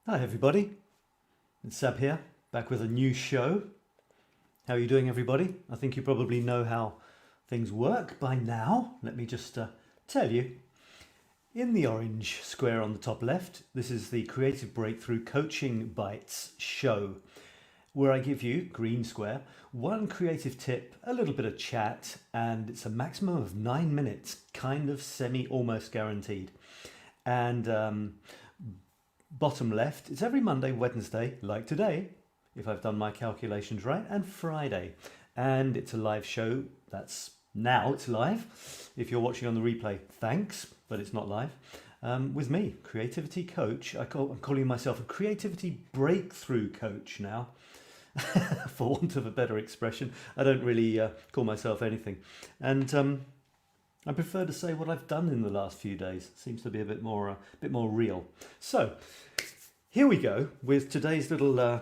Hi everybody, it's Sab here, back with a new show. How are you doing everybody? I think you probably know how things work by now. Let me just tell you. In the orange square on the top left, this is the Creative Breakthrough Coaching Bites show, where I give you, green square, one creative tip, a little bit of chat, and it's a maximum of 9 minutes, kind of almost guaranteed. And bottom left, it's every Monday, Wednesday, like today, if I've done my calculations right, and Friday. And it's a live show. Now it's live. If you're watching on the replay, thanks, but it's not live. With me, creativity coach. I'm calling myself a creativity breakthrough coach now, for want of a better expression. I don't really call myself anything. And I prefer to say what I've done in the last few days. Seems to be a bit more real. So here we go with today's little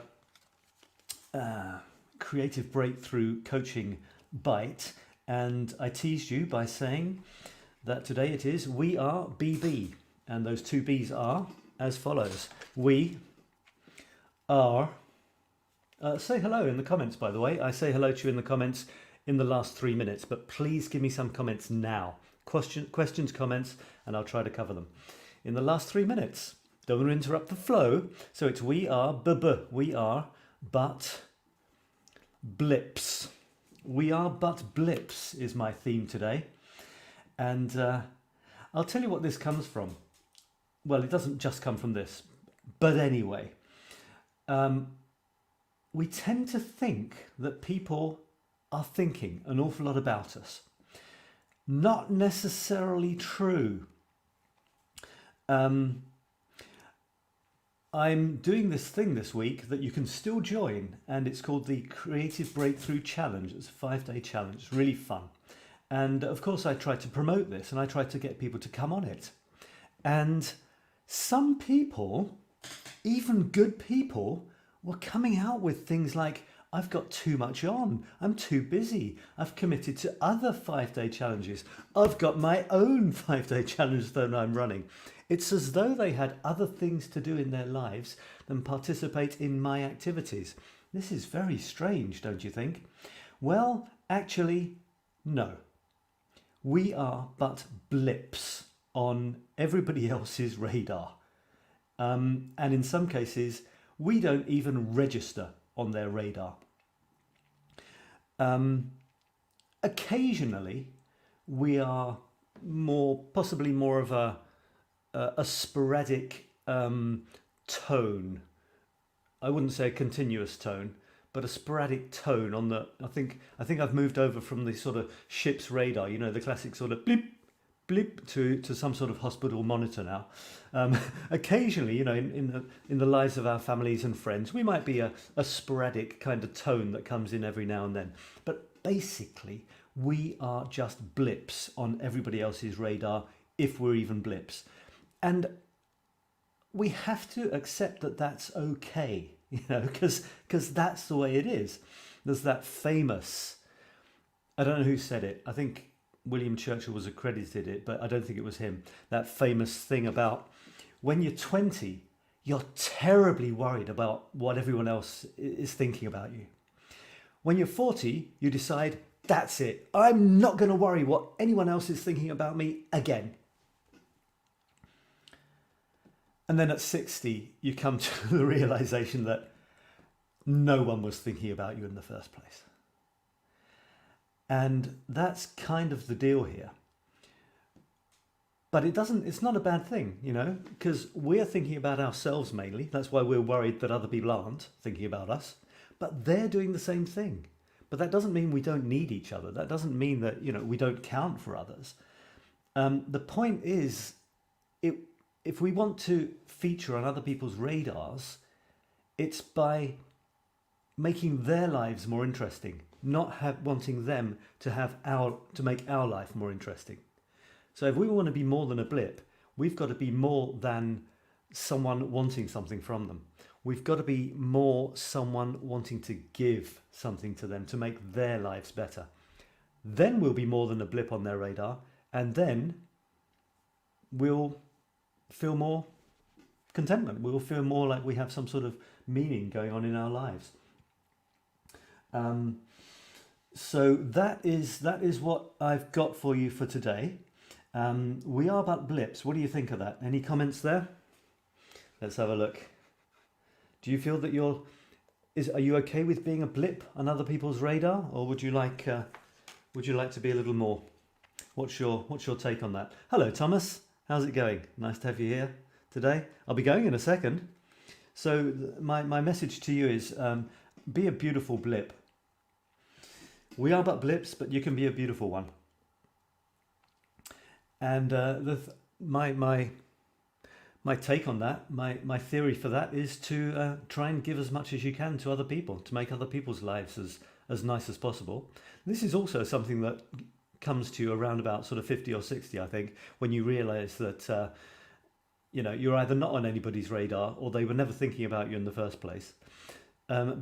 creative breakthrough coaching bite. And I teased you by saying that today it is We Are BB. And those two B's are as follows. We are... say hello in the comments, by the way. I say hello to you in the comments in the last 3 minutes, but please give me some comments now. Questions, comments, and I'll try to cover them in the last 3 minutes. Don't want to interrupt the flow. So it's we are we are but blips. We are but blips is my theme today. And I'll tell you what this comes from. Well, it doesn't just come from this, but anyway. We tend to think that people are thinking an awful lot about us. Not necessarily true. I'm doing this thing this week that you can still join, and it's called the Creative Breakthrough Challenge. It's a 5-day challenge. It's really fun. And of course I try to promote this and I try to get people to come on it. And some people, even good people, were coming out with things like, I've got too much on, I'm too busy, I've committed to other 5-day challenges, I've got my own 5-day challenge that I'm running. It's as though they had other things to do in their lives than participate in my activities. This is very strange, don't you think? Well, actually, no. We are but blips on everybody else's radar. And in some cases, we don't even register on their radar. Occasionally, we are possibly more of a sporadic tone. I wouldn't say a continuous tone, but a sporadic tone on the. I think I've moved over from the sort of ship's radar. You know, the classic sort of blip, blip to some sort of hospital monitor now. Occasionally, you know, in the lives of our families and friends, we might be a sporadic kind of tone that comes in every now and then. But basically, we are just blips on everybody else's radar, if we're even blips. And we have to accept that that's okay, you know, because that's the way it is. There's that famous, I don't know who said it, I think William Churchill was accredited it, but I don't think it was him. That famous thing about when you're 20, you're terribly worried about what everyone else is thinking about you. When you're 40, you decide, that's it. I'm not going to worry what anyone else is thinking about me again. And then at 60, you come to the realization that no one was thinking about you in the first place. And that's kind of the deal here. But it's not a bad thing, you know, because we're thinking about ourselves mainly. That's why we're worried that other people aren't thinking about us. But they're doing the same thing. But that doesn't mean we don't need each other. That doesn't mean that, you know, we don't count for others. The point is, if we want to feature on other people's radars, it's by making their lives more interesting, not wanting them to make our life more interesting. So if we want to be more than a blip, we've got to be more than someone wanting something from them. We've got to be more someone wanting to give something to them to make their lives better. Then we'll be more than a blip on their radar, and then we'll feel more contentment. We will feel more like we have some sort of meaning going on in our lives. So that is what I've got for you for today. We are but blips. What do you think of that? Any comments there? Let's have a look. Do you feel that are you okay with being a blip on other people's radar, or would you like to be a little more? What's your take on that? Hello, Thomas. How's it going? Nice to have you here today. I'll be going in a second. So my message to you is be a beautiful blip. We are but blips, but you can be a beautiful one. And my take on that, my theory for that is to try and give as much as you can to other people, to make other people's lives as nice as possible. This is also something that comes to you around about sort of 50 or 60, I think, when you realise that you're either not on anybody's radar or they were never thinking about you in the first place.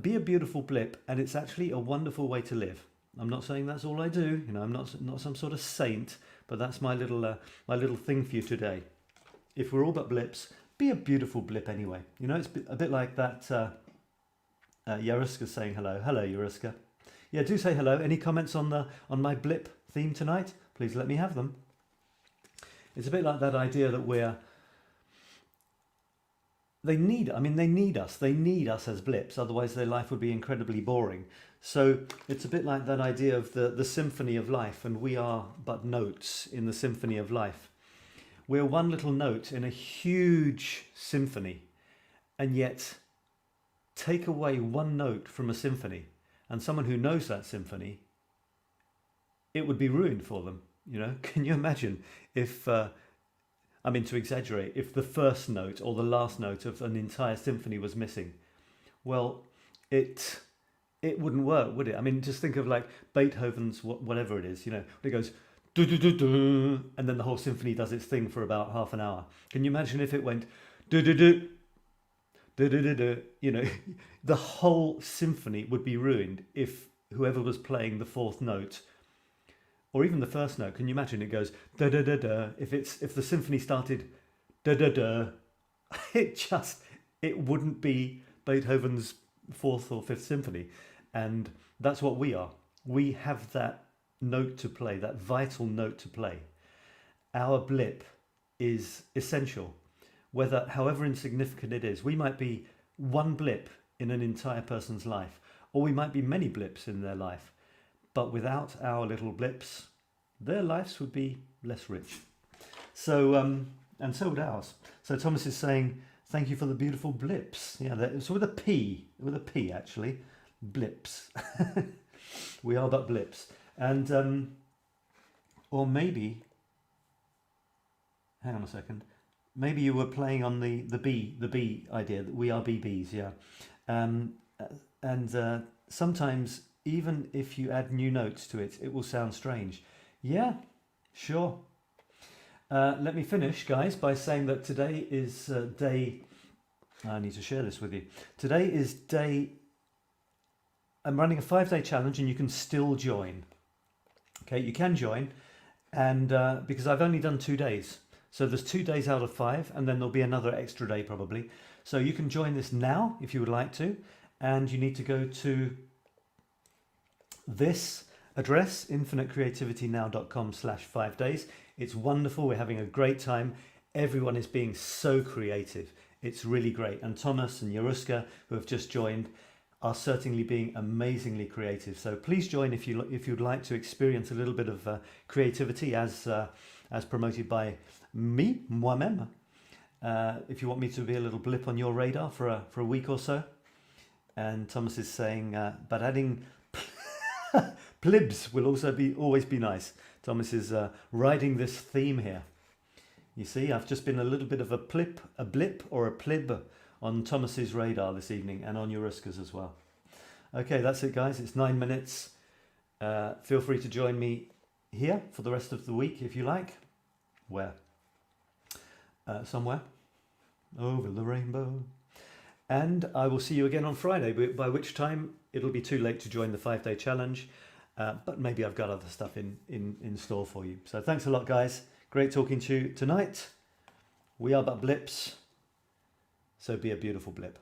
Be a beautiful blip, and it's actually a wonderful way to live. I'm not saying that's all I do. I'm not some sort of saint, but that's my little thing for you today. If we're all but blips, be a beautiful blip anyway. It's a bit like that. Yaruska saying hello. Hello, Yaruska. Yeah, do say hello. Any comments on my blip theme tonight? Please let me have them. It's a bit like that idea that they need us. They need us as blips, otherwise their life would be incredibly boring. So it's a bit like that idea of the symphony of life, and we are but notes in the symphony of life. We're one little note in a huge symphony, and yet take away one note from a symphony, and someone who knows that symphony, it would be ruined for them. Can you imagine if, to exaggerate, if the first note or the last note of an entire symphony was missing? Well, it wouldn't work, would it? Just think of like Beethoven's whatever it is, it goes do do do do, and then the whole symphony does its thing for about half an hour. Can you imagine if it went do do do do do do do? The whole symphony would be ruined if whoever was playing the fourth note, or even the first note. Can you imagine it goes da da da da? If the symphony started da da da, it wouldn't be Beethoven's fourth or fifth symphony. And that's what we are. We have that note to play, that vital note to play. Our blip is essential, however insignificant it is. We might be one blip in an entire person's life, or we might be many blips in their life. But without our little blips, their lives would be less rich. So, and so would ours. So Thomas is saying, thank you for the beautiful blips. Yeah, it's with a P actually. Blips. We are but blips. And, or maybe, hang on a second, maybe you were playing on the B idea, that we are BBs, yeah. And sometimes, even if you add new notes to it, it will sound strange. Yeah, sure. Let me finish, guys, by saying that today is day... I need to share this with you. Today is day... I'm running a 5-day challenge, and you can still join. Okay, you can join, and because I've only done 2 days. So there's 2 days out of 5, and then there'll be another extra day probably. So you can join this now if you would like to, and you need to go to this address, infinitecreativitynow.com/5days. It's wonderful. We're having a great time. Everyone is being so creative. It's really great. And Thomas and Yaruska, who have just joined, are certainly being amazingly creative. So please join if you'd like to experience a little bit of creativity as promoted by moi-même. If you want me to be a little blip on your radar for a week or so. And Thomas is saying, but adding plibs will also always be nice. Thomas is riding this theme here. You see, I've just been a little bit of a blip or a plib on Thomas's radar this evening, and on Yaruska's as well. Okay, that's it, guys. It's 9 minutes. Feel free to join me here for the rest of the week if you like. Where? Somewhere over the rainbow. And I will see you again on Friday, by which time it'll be too late to join the 5-day challenge. But maybe I've got other stuff in store for you. So thanks a lot, guys. Great talking to you tonight. We are but blips. So be a beautiful blip.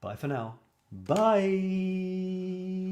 Bye for now. Bye.